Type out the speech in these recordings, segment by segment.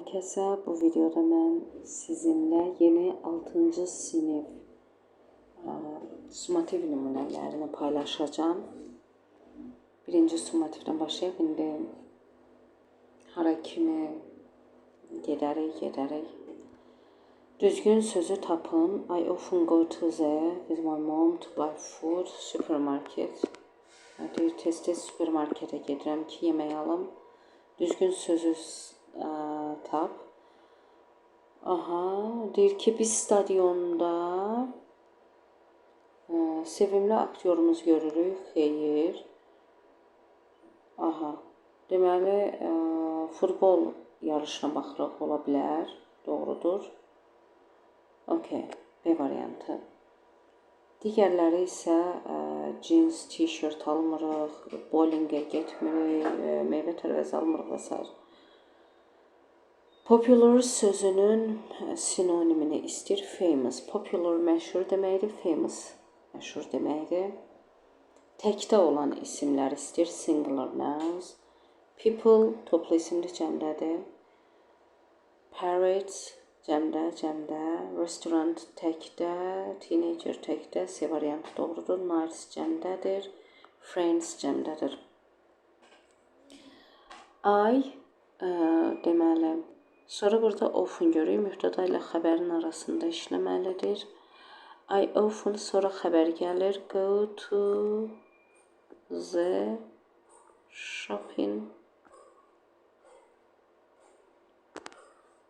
Herkese bu videoda mən sizinlə yeni 6-cı sinif summativ nümunələrini paylaşacağım. Birinci summativdən başlayaq. İndi hara kimi gedərək. Düzgün sözü tapın. I often go to the with my mom to buy food. Supermarket. Deyir, tez-tez supermarketə gedirəm ki, yemək alım. Düzgün sözü tap. Deyir ki, biz stadionda sevimli aktyorumuzu görürük. Xeyr. Deməli, futbol yarışına baxırıq, ola bilər. Doğrudur. Okay, B variantı. Digərləri isə jeans, t-shirt almırıq, bowlingə getmirik, meyvə tərəvəzi almırıq və s. Popular sözünün sinonimini istəyir. Famous. Popular məşhur deməkdir, famous məşhur deməkdir. Təkdə olan isimlər istəyir. Singular nouns. People toplu isimli cəmdədir. Parrots cəmdə. Restaurant təkdə. Teenager təkdə. C variantı doğrudur. Nights cəmdədir. Friends cəmdədir. Deməli. Sonra burada often görürük. Mübtəda ilə xəbərin arasında işləməlidir. I often sonra xəbər gəlir. Go to the shopping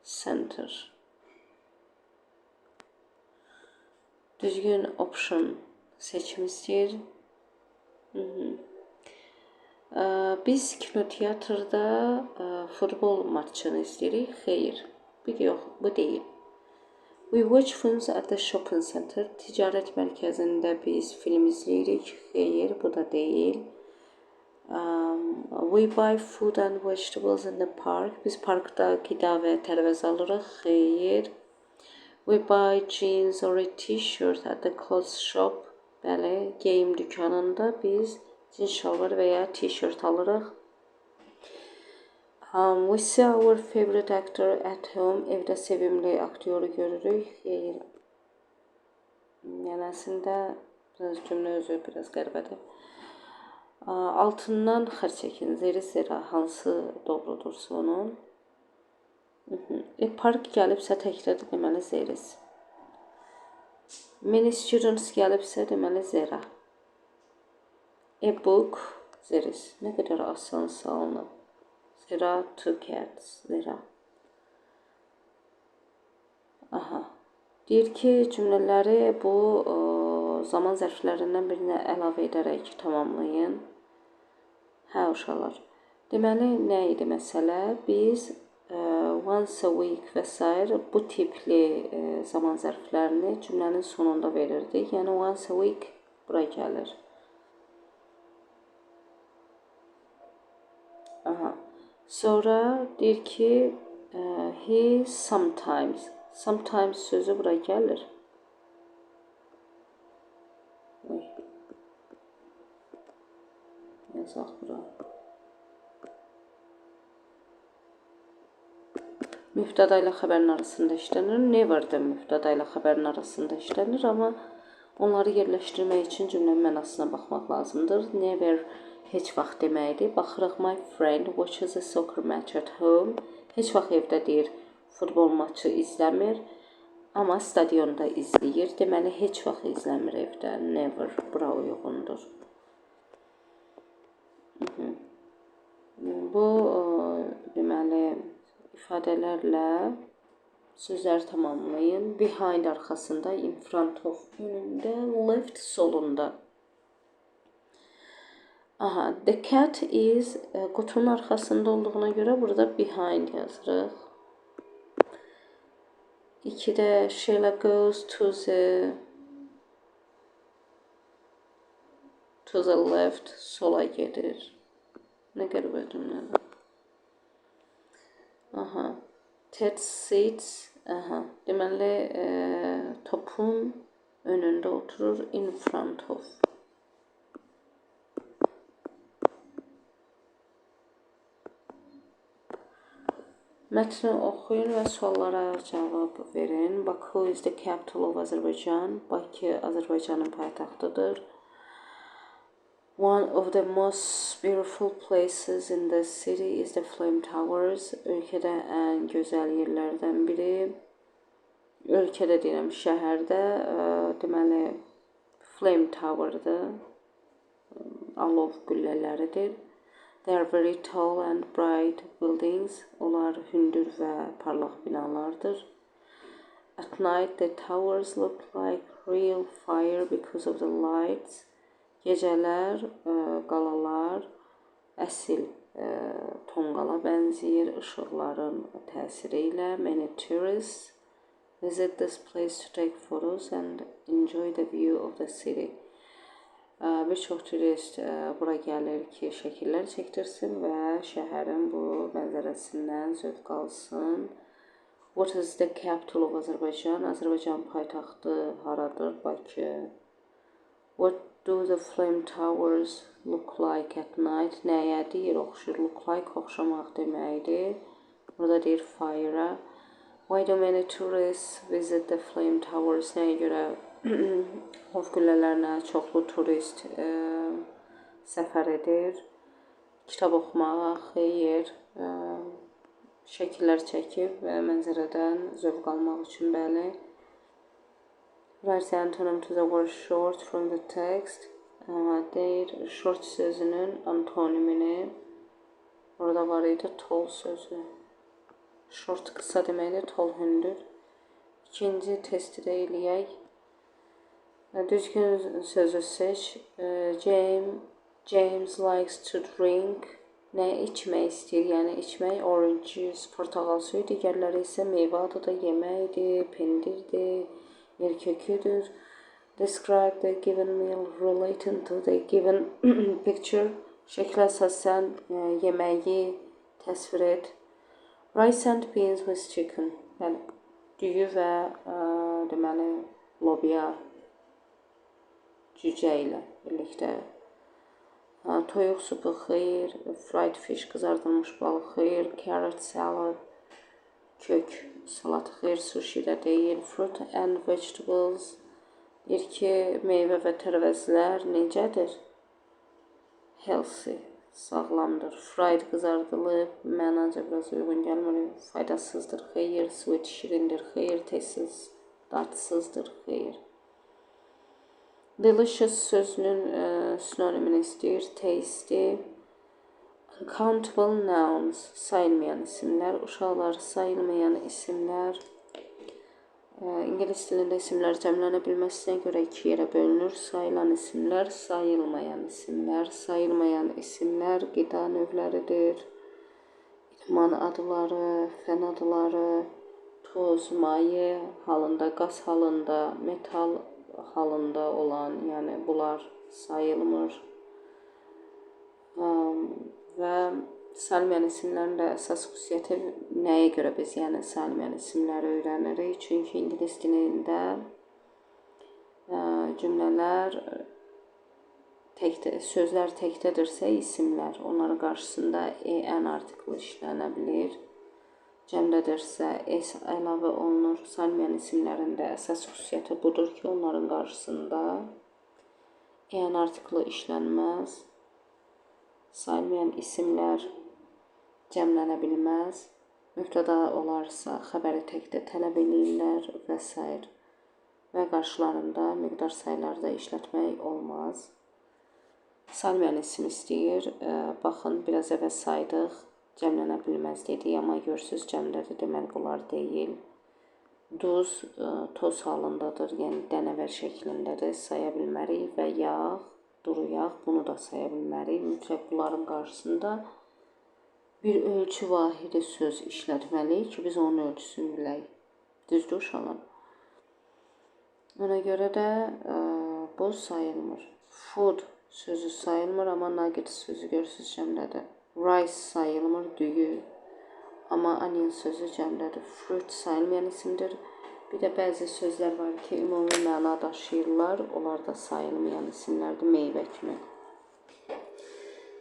center. Düzgün option seçim istəyir. Biz kinoteatrda futbol maçını istəyirik. Xeyr, bu deyil. We watch films at the shopping center. Ticarət mərkəzində biz film izləyirik. Xeyr, bu da deyil. We buy food and vegetables in the park. Biz parkda qida və tərəvəz alırıq. Xeyr. We buy jeans or a t-shirt at the clothes shop. Bəli, geyim dükanında biz cins şalvar və ya t-shirt alırıq. We see our favorite actor at home. Evdə sevimli aktyoru görürük. Xeyr. Yəni əslində cümlə özü biraz qəribədir. Altından xətt çəkin. Zera hansı doğrudursa onun. Park gəlibsə təkdədir, deməli zeris. Many students gəlibsə, deməli zera. A book, zeris. Nə qədər asan salınıb. Zera, two cats, zera. Deyir ki, cümlələri bu zaman zərflərindən birinə əlavə edərək tamamlayın. Uşaqlar. Deməli, nə idi məsələ? Biz once a week və s. bu tipli zaman zərflərini cümlənin sonunda verirdik. Yəni, once a week bura gəlir. Sonra deyir ki, he sometimes. Sometimes sözü bura gəlir. Yazaq bura. Mübtəda ilə xəbərin arasında işlənir. Never də mübtəda ilə xəbərin arasında işlənir. Amma onları yerləşdirmək üçün cümlənin mənasına baxmaq lazımdır. Never heç vaxt deməkdir. Baxırıq, my friend watches a soccer match at home. Heç vaxt evdə deyir, futbol maçı izləmir. Amma stadionda izləyir. Deməli, heç vaxt izləmir evdə. Never. Bura uyğundur. Bu, deməli, ifadələrlə sözləri tamamlayın. Behind arxasında, in front of önündə, left solunda. The cat is qutunun arxasında olduğuna görə burada behind yazırıq. 2-də Sheila goes to the left, sola gedir. Nə qəribə cümlədir. Ted sits. Deməli, topun önündə oturur. In front of. Mətni oxuyun və suallara cavab verin. Baku is the capital of Azerbaijan. Bakı Azərbaycanın paytaxtıdır. One of the most beautiful places in the city is the Flame Towers. Ölkədə ən gözəl yerlərdən biri. Ölkədə deyirəm, şəhərdə deməli Flame Tower'dır. Alov qüllələridir. They are very tall and bright buildings. Onlar hündür və parlaq binalardır. At night the towers look like real fire because of the lights. Gecələr qalalar əsl tonqala bənzəyir işıqların təsiri ilə. Many tourists visit this place to take photos and enjoy the view of the city. Bir çox turist bura gəlir ki, şəkillər çəkdirsin və şəhərin bu mənzərəsindən zövq alsın. What is the capital of Azerbaijan? Azərbaycan paytaxtı haradır? Bakı. What do the Flame Towers look like at night? Nəyə deyir? Oxşur. Look like oxşamaq deməkdir. Burada deyir fire'a. Why do many tourists visit the Flame Towers? Nəyə görə Alov qüllələrinə çoxlu turist səfər edir? Kitab oxumağa, xeyir, şəkillər çəkib və mənzərədən zövq almaq üçün, bəli. Write the antonym to the word short from the text. Deyir, short sözünün antonimini. Orada var idi tall sözü. Short qısa deməkdir, tall hündür. İkinci testi də eləyək. Düzgün sözü seç. James likes to drink. Nə içmək istəyir? Yəni içmək orange juice, portağal suyu. Digərləri isə meyvə adıdır, yeməkdir, pendirdir, yerköküdür. Describe the given meal relating to the given picture. Şəklə əsasən yeməyi təsvir et. Rice and beans with chicken. Yəni düyü və deməli lobya cücə ilə birlikdə. Toyuq supu xeyir, fried fish qızardılmış balıq xeyir, carrot salad kök salatı xeyir, sushi də deyil. Fruit and vegetables deyir ki, meyvə və tərəvəzlər necədir? Healthy, sağlamdır. Fried qızardılıb, mənaca biraz uyğun gəlmir, faydasızdır xeyir. Sweet şirindir xeyir, tatsız dadsızdır xeyir. Delicious sözünün sinonimini istəyir. Tasty. Uncountable nouns. Sayılmayan isimlər. Uşaqlar sayılmayan isimlər. İngilis dilində isimlər cəmlənə bilməsinə görə iki yerə bölünür. Sayılan isimlər, sayılmayan isimlər. Sayılmayan isimlər qida növləridir. İdman adları, fen adları, toz, maye halında, qaz halında, metal halında olan, yəni bunlar sayılmır. Və sayılmayan isimlərin də əsas xüsusiyyəti nəyə görə biz yəni sayılmayan isimləri öyrənirik? Çünki ingilis dilində cümlələr sözlər təkdədirsə isimlər, onların qarşısında en artiklı işlənə bilir. Cəmdədirsə s əlavə olunur. Sayılmayan isimlərin də əsas xüsusiyyəti budur ki, onların qarşısında en artiklı işlənməz. Sayılmayan isimlər cəmlənə bilməz. Mübtəda olarsa xəbəri təkdə tələb edirlər və s. Və qarşılarında miqdar sayılarda işlətmək olmaz. Sayılmayan isim istəyir. Baxın, biraz əvvəl saydıq. Cəmlənə bilməz dedik, amma görürsünüz cəmdədir, deməli bunlar deyil. Duz toz halındadır, yəni dənəvər şəklindədir, saya bilmərik və yağ, duru yağ, bunu da saya bilmərik. Mütləq bunların qarşısında bir ölçü vahidi söz işlətməliyik ki, biz onun ölçüsünü bilək. Düzdür uşaqlar? Ona görə də bu sayılmır. Food sözü sayılmır, amma nugget sözü görürsünüz cəmdədir. Rice sayılmır, düyü. Amma onion sözü cəmdədir. Fruit sayılmayan isimdir. Bir də bəzi sözlər var ki, ümumi məna daşıyırlar. Onlar da sayılmayan isimlərdir, meyvə kimi.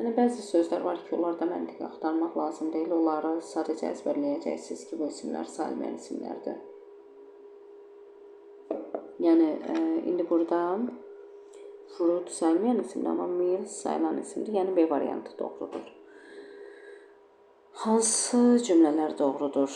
Yəni bəzi sözlər var ki, onlarda məntiq axtarmaq lazım deyil. Onları sadəcə əzbərləyəcəksiniz ki, bu isimlər sayılmayan isimlərdir. Yəni indi burada fruit sayılmayan isimdir, amma meal sayılan isimdir. Yəni B variantı doğrudur. Hansı cümlələr doğrudur?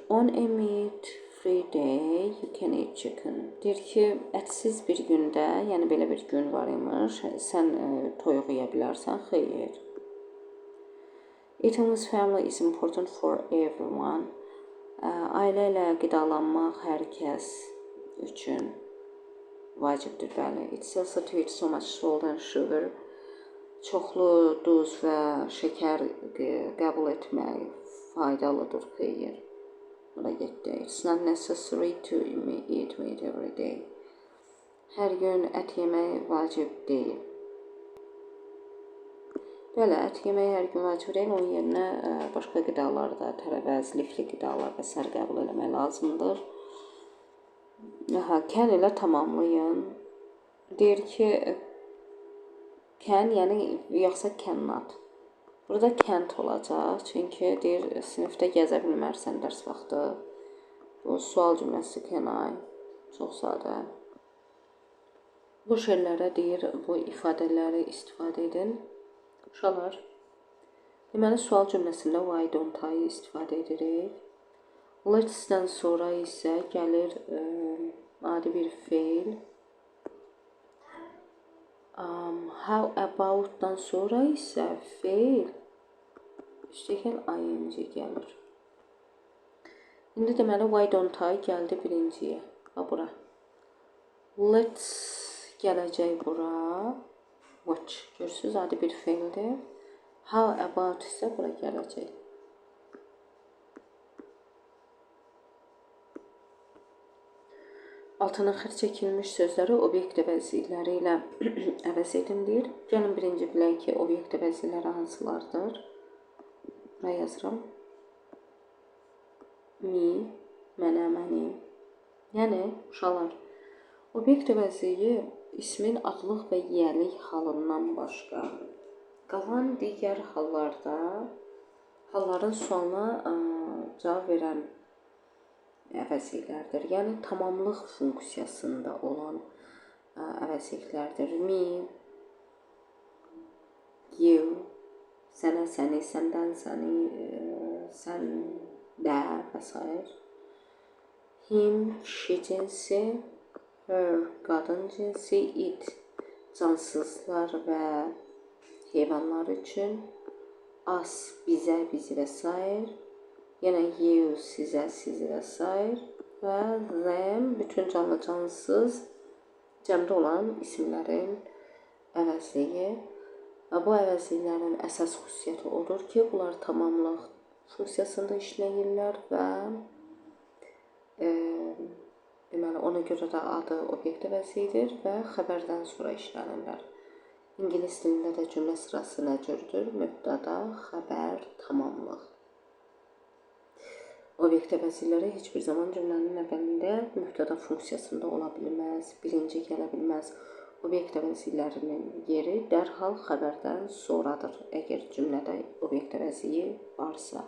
On a meat-free day, you can eat chicken. Deyir ki, ətsiz bir gündə, yəni belə bir gün var imiş, sən toyuq yeyə bilərsən, xeyr. Eating with family is important for everyone. Ailə ilə qidalanmaq hər kəs üçün vacibdir, bəli. It's also to eat so much salt and sugar. Çoxlu duz və şəkər qəbul etmək faydalıdır, xeyr. Bura getdi. It's not necessary to eat meat every day. Hər gün ət yemək vacib deyil. Belə, ət yemək hər gün vacib deyil, onun yerinə başqa qidalar da, tərəvəz, lifli qidalar və sair qəbul etmək lazımdır. Can ilə tamamlayın. Deyir ki, can, yəni yoxsa cannot. Burada can't olacaq, çünki deyir, sinifdə gəzə bilmərsən dərs vaxtı. Bu sual cümləsi can I. Çox sadə. Bu şeylərə deyir, bu ifadələri istifadə edin. Uşaqlar, deməli, sual cümləsində why don't I istifadə edirik. Let's-dən sonra isə gəlir adi bir feil. How about-dan sonra isə feil üstəgəl ing gəlir. İndi deməli why don't I gəldi birinciyə. Bax bura. Let's gələcək bura. Watch. Görürsünüz, adi bir feildir. How about isə bura gələcək. Altına xətt çəkilmiş sözləri obyekt əvəzlikləri ilə əvəz edin deyir. Gəlin birinci bilək ki, obyekt əvəzlikləri hansılardır. Buraya yazıram. Me, mənə, mənim. Yəni, uşaqlar, obyekt əvəzliyi ismin adlıq və yiyəlik halından başqa qalan digər hallarda halların sualına cavab verən əvəzliklərdir. Yəni, tamamlıq funksiyasında olan əvəzliklərdir. Me, you, sənə, səni, səndən, səni, sən, də və s. Him, kişi cinsi, her, qadın cinsi, it, cansızlar və heyvanlar üçün, us, bizə, bizi və s. Yenə you, sizə, sizi və s. Və them, bütün canlı cansız cəmdə olan isimlərin əvəzliyi. Bu əvəzliklərin əsas xüsusiyyəti odur ki, bunlar tamamlıq funksiyasında işləyirlər və deməli, ona görə də adı obyekt əvəzliyidir və xəbərdən sonra işlənirlər. İngilis dilində də cümlə sırası nə cürdür? Mübtəda, xəbər, tamamlıq. Obyekt əvəzlikləri heç bir zaman cümlənin əvvəlində mübtəda funksiyasında ola bilməz, birinci gələ bilməz. Obyekt əvəzliklərinin yeri dərhal xəbərdən sonradır, əgər cümlədə obyekt əvəzliyi varsa.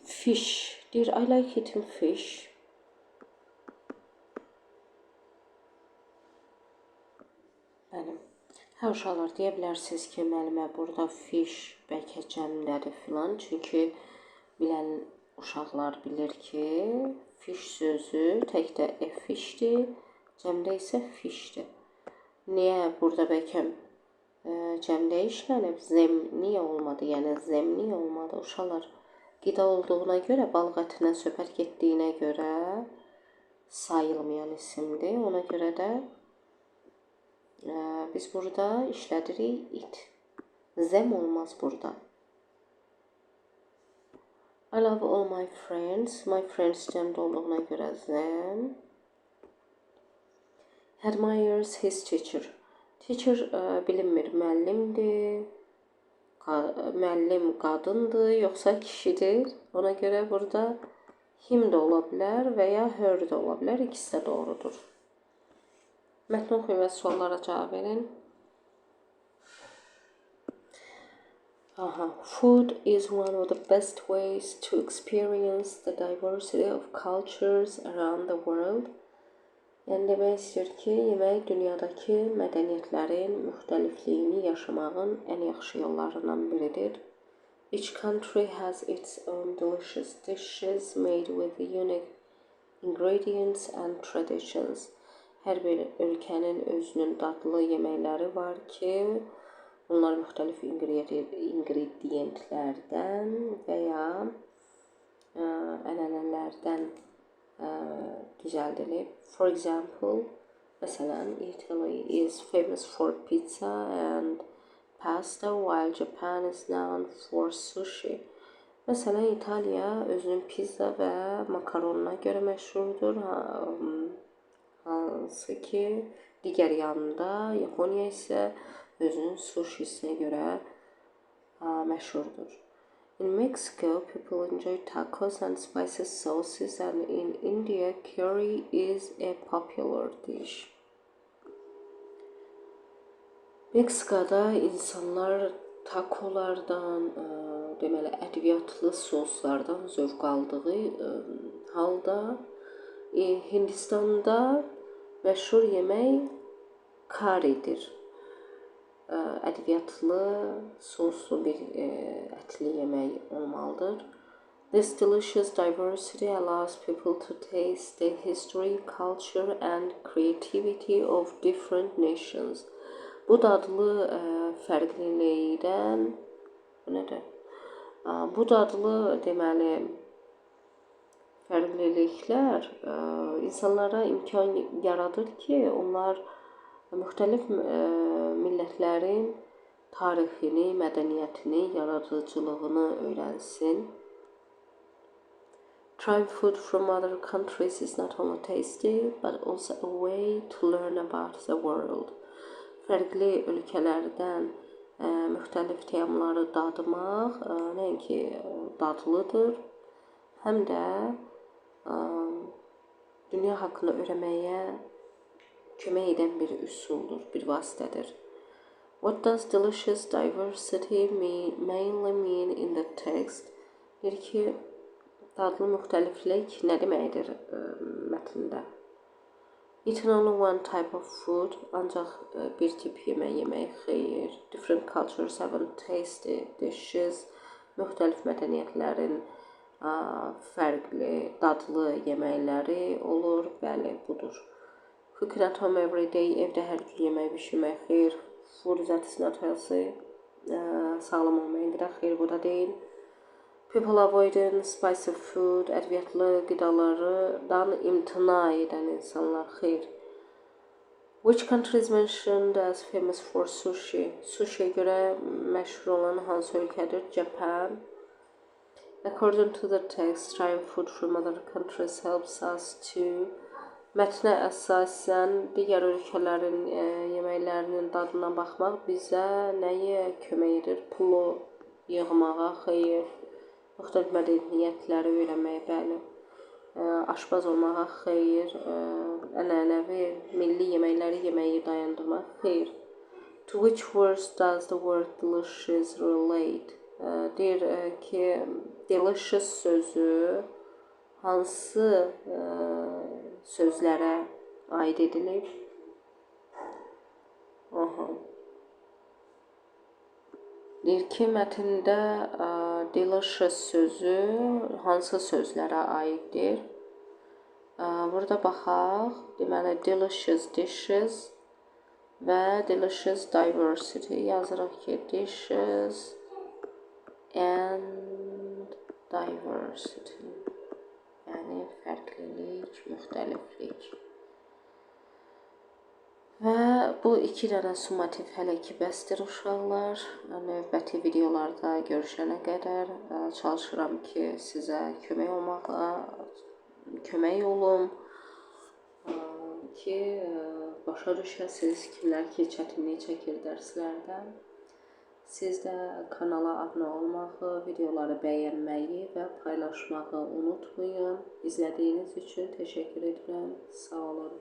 Fish, deyir, I like eating fish. Hə, uşaqlar, deyə bilərsiniz ki, müəllimə, burada fish bəlkə cəmdədir filan. Çünki bilən uşaqlar bilir ki, fish sözü təkdə fishdir, cəmdə isə fishdir. Niyə burada bəlkə cəmdə işlənib? Zem niyə olmadı? Yəni, zem niyə olmadı? Uşaqlar, qida olduğuna görə, balıq ətindən söhbət getdiyinə görə sayılmayan isimdir. Ona görə də biz burada işlədirik it. Zem olmaz burada. I love all my friends. My friends cəmdə olduğuna görə zem. Admires his teacher. Teacher bilinmir, müəllimdir, müəllim qadındır, yoxsa kişidir. Ona görə burada him də ola bilər və ya her də ola bilər. İkisi də doğrudur. Mətn oxuyun və suallara cavab verin. Food is one of the best ways to experience the diversity of cultures around the world. Yəni demək istəyir ki, yemək dünyadakı mədəniyyətlərin müxtəlifliyini yaşamağın ən yaxşı yollarından biridir. Each country has its own delicious dishes made with unique ingredients and traditions. Hər bir ölkənin özünün dadlı yeməkləri var ki, bunlar müxtəlif ingrediyentlərdən və ya ənənələrdən düzəldilib. For example, məsələn, Italy is famous for pizza and pasta, while Japan is known for sushi. Məsələn, İtaliya özünün pizza və makaronuna görə məşhurdur, hansı ki, digər yanında Yaponiya isə özünün sushisinə görə məşhurdur. In Mexico, people enjoy tacos and spicy sauces, and in India, curry is a popular dish. Meksikada insanlar takolardan, deməli, ədviyyatlı soslardan zövq aldığı halda Hindistanda məşhur yemək karidir. Ədviyyatlı, soslu bir ətli yemək olmalıdır. This delicious diversity allows people to taste the history, culture and creativity of different nations. Bu dadlı fərqlilikdən, bu dadlı deməli fərqliliklər insanlara imkan yaradır ki, onlar müxtəlif millətlərin tarixini, mədəniyyətini, yaradıcılığını öyrənsin. Trying food from other countries is not only tasty, but also a way to learn about the world. Fərqli ölkələrdən müxtəlif təamları dadmaq nəinki dadlıdır, həm də dünya haqqında öyrənməyə kömək edən bir üsuldur, bir vasitədir. What does delicious diversity mainly mean in the text? Deyir ki, dadlı müxtəliflik nə deməkdir mətndə? Eating only one type of food, ancaq bir tip yemək yemək xeyir. Different cultures have tasty dishes, müxtəlif mədəniyyətlərin fərqli, dadlı yeməkləri olur, bəli, budur. Cooking at home every day, evdə hər gün yemək bişirmək xeyir. Food that is not healthy, sağlam olmayan qida xeyir, bu da deyil. People avoiding spicy food, ədviyyatlı qidalardan imtina edən insanlar xeyir. Which country is mentioned as famous for sushi? Sushi'yə görə məşhur olan hansı ölkədir? Japan. According to the text, trying food from other countries helps us to mətnə əsasən digər ölkələrin yeməklərinin dadına baxmaq bizə nəyə kömək edir? Pulu yığmağa xeyir, müxtəlif mədəniyyətləri öyrənməyə, bəli, aşpaz olmağa xeyir, ənənəvi, milli yeməkləri yeməyi dayandırmaq xeyir. To which words does the word delicious relate? Deyir ki, delicious sözü hansı sözlərə aid edilib? Deyir ki, mətndə delicious sözü hansı sözlərə aiddir? Burada baxaq, deməli, delicious dishes və delicious diversity. Yazırıq ki, dishes and diversity. Yəni, fərqlilik, müxtəliflik. Və bu iki dənə summativ hələ ki bəsdir uşaqlar. Növbəti videolarda görüşənə qədər çalışıram ki, sizə kömək olum ki, başa düşəsiniz kimlər ki, çətinlik çəkir dərslərdən. Siz də kanala abunə olmağı, videoları bəyənməyi və paylaşmağı unutmayın. İzlədiyiniz üçün təşəkkür edirəm. Sağ olun.